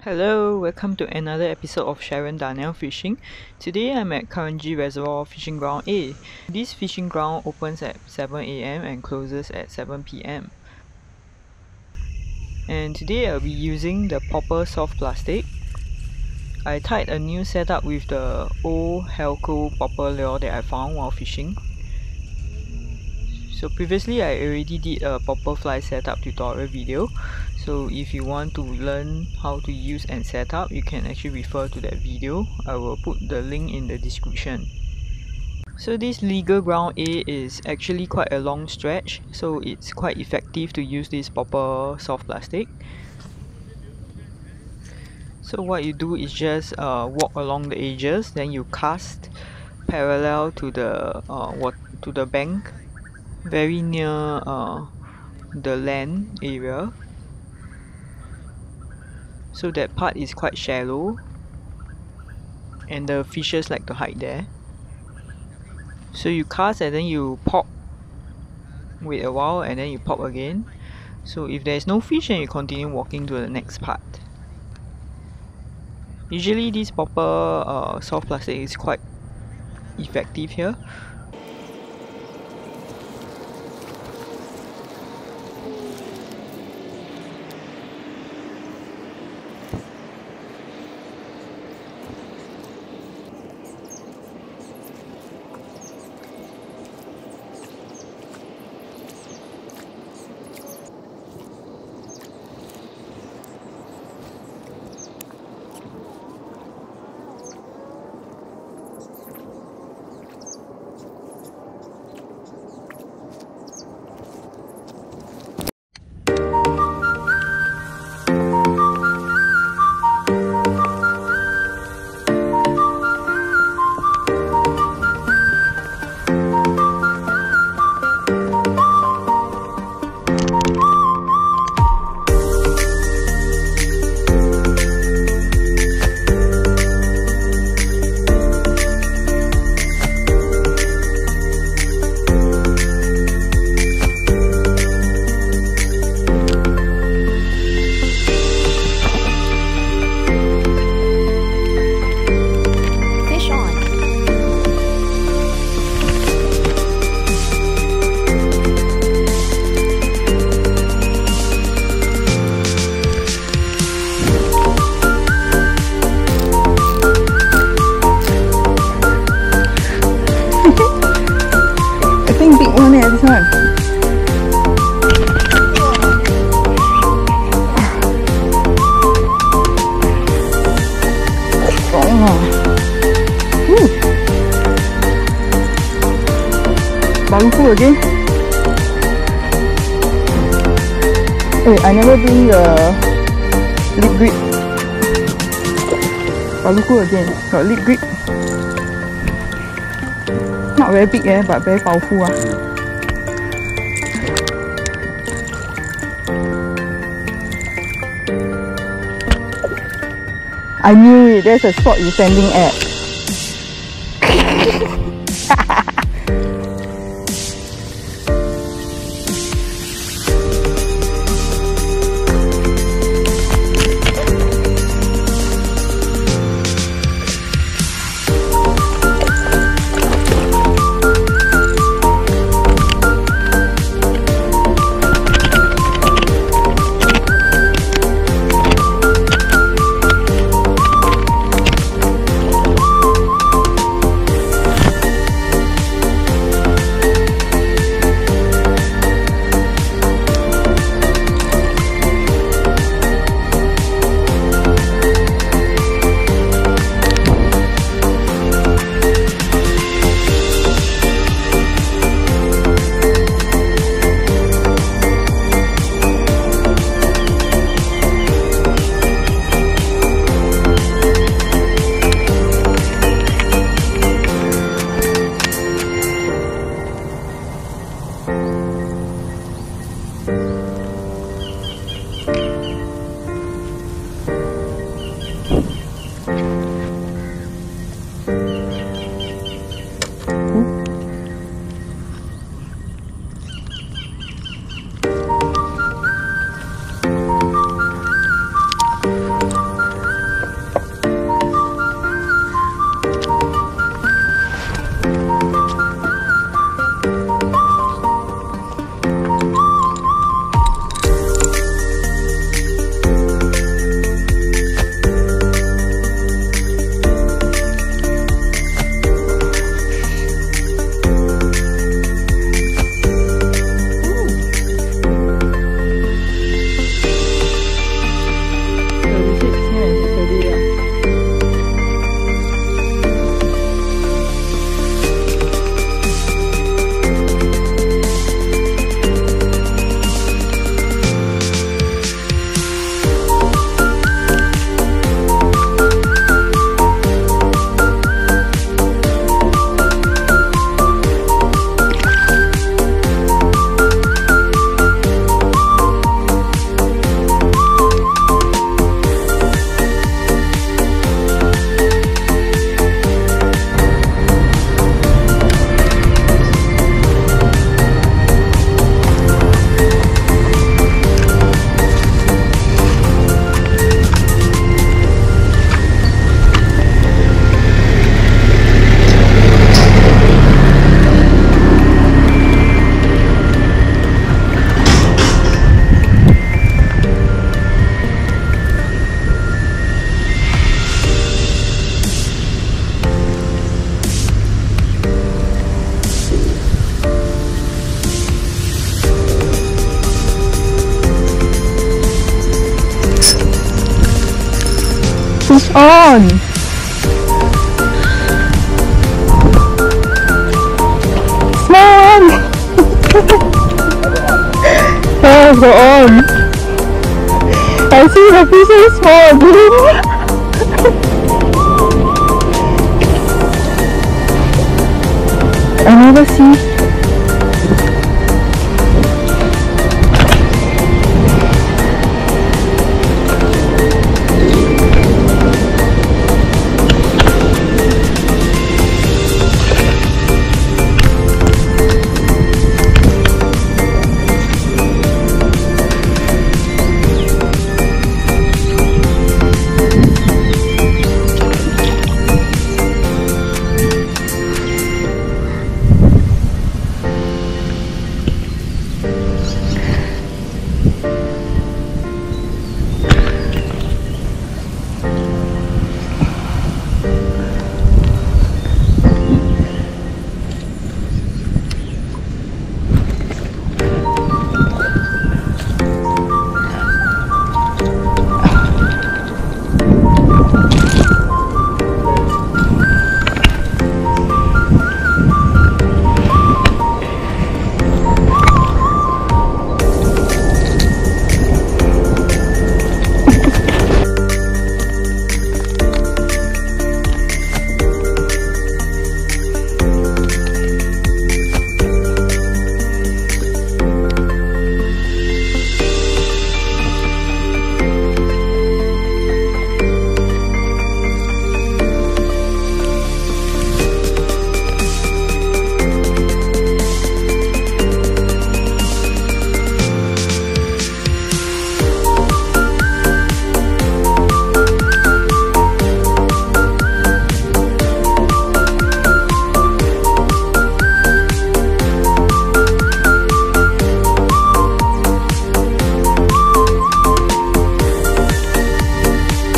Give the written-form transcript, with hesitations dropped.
Hello, welcome to another episode of Sharon Darnell Fishing. Today I'm at Kranji Reservoir Fishing Ground A. This fishing ground opens at 7 AM and closes at 7 PM. And today I'll be using the popper soft plastic. I tied a new setup with the old Helco popper lure that I found while fishing. So previously I already did a popper fly setup tutorial video. So if you want to learn how to use and set up, you can actually refer to that video. I will put the link in the description. So this legal ground A is actually quite a long stretch, so it's quite effective to use this popper soft plastic. So what you do is just walk along the edges, then you cast parallel to the bank, very near the land area. So that part is quite shallow and the fishes like to hide there. So you cast and then you pop, wait a while and then you pop again. So if there's no fish, then you continue walking to the next part. Usually this popper soft plastic is quite effective here. This one. Baluku again. Hey, I never bring lip grip. Baluku again. Got lip grip. Not very big but very powerful. I knew it, there's a spot you're sending at. on. Small one. Oh, go on. I see the fish is small, dude. I never see